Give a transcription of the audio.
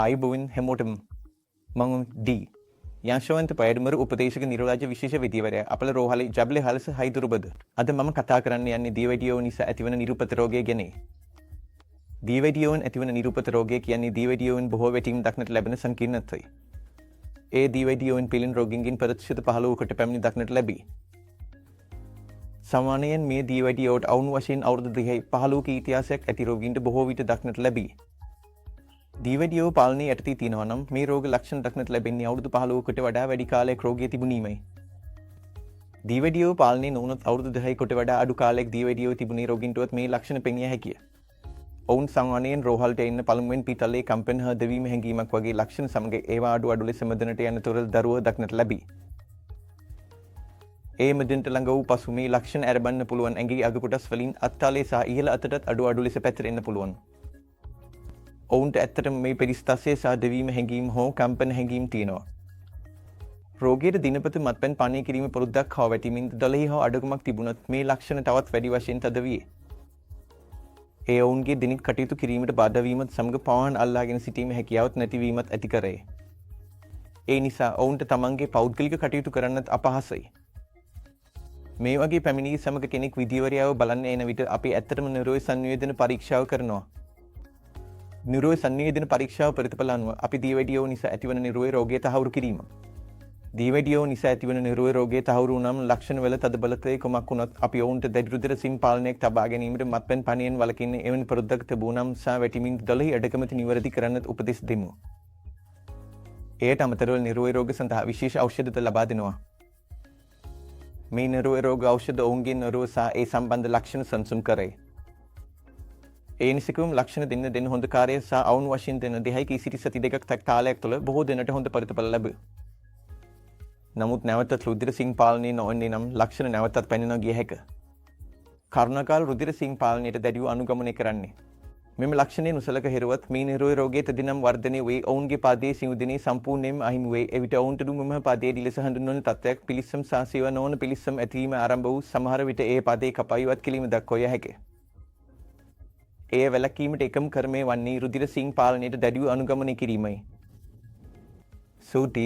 ආයුබෝවන් හැමෝටම මම ඩී යංශවන්ත පයඩමර උපදේශක නිරෝධාජ විශේෂ විද්‍යාවරයා අපල රෝහලේ ජබ්ලේ හලස හයිදුරුබද අද මම කතා කරන්න යන්නේ දීවැඩියෝ නිසා ඇතිවන නිරූපත රෝගය ගැන. දීවැඩියෝන් ඇතිවන නිරූපත රෝගය කියන්නේ දීවැඩියෝන් බොහෝ වැටීම් දක්නට ලැබෙන සංකීර්ණත්වයි. ඒ දීවැඩියෝන් පිළින් රෝගීන්ගෙන් ප්‍රතිශත 15කට පැමිණි දක්නට ලැබේ. සාමාන්‍යයෙන් මේ දීවැඩියෝට අවුන් වශයෙන් අවුරුදු 15ක ඉතිහාසයක් ඇති රෝගීන්ට බොහෝ විට දක්නට ලැබේ. දීවැඩියෝ පාලනය යටතේ තියෙනවා නම් මේ රෝග ලක්ෂණ දක්නට ලැබෙන්නේ අවුරුදු 15කට වඩා වැඩි කාලයක් රෝගය තිබුණීමයි. දීවැඩියෝ පාලනය නොවුනොත් අවුරුදු 10කට වඩා අඩු කාලයක් දීවැඩියෝ තිබුණේ රෝගීන්ටවත් මේ ලක්ෂණ පෙනිය හැකිය. ඔවුන් සාමාන්‍යයෙන් රෝහලට එන්න පළමුවෙන් පිටලේ කම්පන හා දැවීම හැඟීමක් වගේ ලක්ෂණ සමග ඒවා අඩු ලෙස මැදනට යන තොරල් දරුව දක්නට ලැබේ. ඒ මැදනට ළඟ වූ පසු මේ ලක්ෂණ ඇරඹන්න පුළුවන් ඇඟේ අග කොටස් වලින් අත්තාලේ සහ ඉහළ අතටත් අඩු ලෙස පැතිරෙන්න පුළුවන්. ඔවුන්ට ඇත්තටම මේ පෙරිස්තස්සේ සහ දැවීම හැඟීම් හෝ කම්පන හැඟීම් තියෙනවා. රෝගීට දිනපත මත්පැන් පානය කිරීම පුරුද්දක් හා වැටීමෙන් දලෙහි හෝ අඩුකමක් තිබුණොත් මේ ලක්ෂණ තවත් වැඩි වශයෙන් තද විය. ඒ ඔවුන්ගේ දිනක් කටයුතු කිරීමට බාධා වීමත් සමග පවන් අල්ලාගෙන සිටීම හැකියාවත් නැතිවීමත් ඇති කරයි. ඒ නිසා ඔවුන්ට තමන්ගේ පෞද්ගලික කටයුතු කරන්නත් අපහසුයි. මේ වගේ පැමිණි සමග කෙනෙක් විද්‍යාවරයාව බලන්න එන විට අපි ඇත්තටම නිරෝධ සංවේදන පරීක්ෂාව කරනවා. නිරෝධ සංවේදන පරීක්ෂාව ප්‍රතිඵල අනුව අපි දීවැඩියෝ නිසා ඇතිවන නිරෝධ රෝගය තහවුරු කිරීම. දීවැඩියෝ නිසා ඇතිවන නිරෝධ රෝගය තහවුරු වුණාම ලක්ෂණ වල තද බලතේ කුමක් වුණත් අපි ඔවුන්ට දැඩි රුධිර සිම් පාලනයක් තබා ගැනීමට මත්පැන් පානයෙන් වළකින්න එවැනි පුරුද්දක් තිබුණාම සා වැටීමින් දලෙහි අඩකමැති නිවැරදි කරන්නත් උපදෙස් දෙමු. එයට අමතරව නිරෝධ රෝග සඳහා විශේෂ ඖෂධ ලබා දෙනවා. මේ නිරෝධ රෝග ඖෂධ ඔවුන්ගේ නිරෝධ සහ ඒ සම්බන්ධ ලක්ෂණ සංසුන් කරයි. ඒ නිසකම ලක්ෂණ දෙන්න හොඳ කාර්යය සහ අවුන් වශයෙන් දෙන 2 සිට සති දෙකක් කාලයක් තුළ බොහෝ දෙනට හොඳ ප්‍රතිඵල ලැබේ. නමුත් නැවතත් රුධිර සිං පාලනය නොවන්නේ නම් ලක්ෂණ නැවතත් පැන ගිය හැක. කරුණාකාර රුධිර සිං පාලනයට දැඩිව අනුගමනය කරන්නේ. මෙම ලක්ෂණය නුසලක හෙරුවත් මේ නිරෝධ රෝගයේ තදිනම් වර්ධනය වේ ඔවුන්ගේ පාදයේ සිවුදිනේ සම්පූර්ණයෙන්ම අහිමි වේ. එවිට ඔවුන්ට මෙම පාදයේ දිලස හඳුන්වන තත්ත්වයක් පිලිස්සම් සහ සේව නොවන පිලිස්සම් ඇතිවීම ආරම්භ වූ සමහර විට ඒ පාදයේ කපයිවත් කිරීම දක්වා හැකිය. එය වැළැක්වීමට එකම ක්‍රමය වන්නේ රුධිර සිං පාලනයට දැඩිව අනුගමනය කිරීමයි. සූටි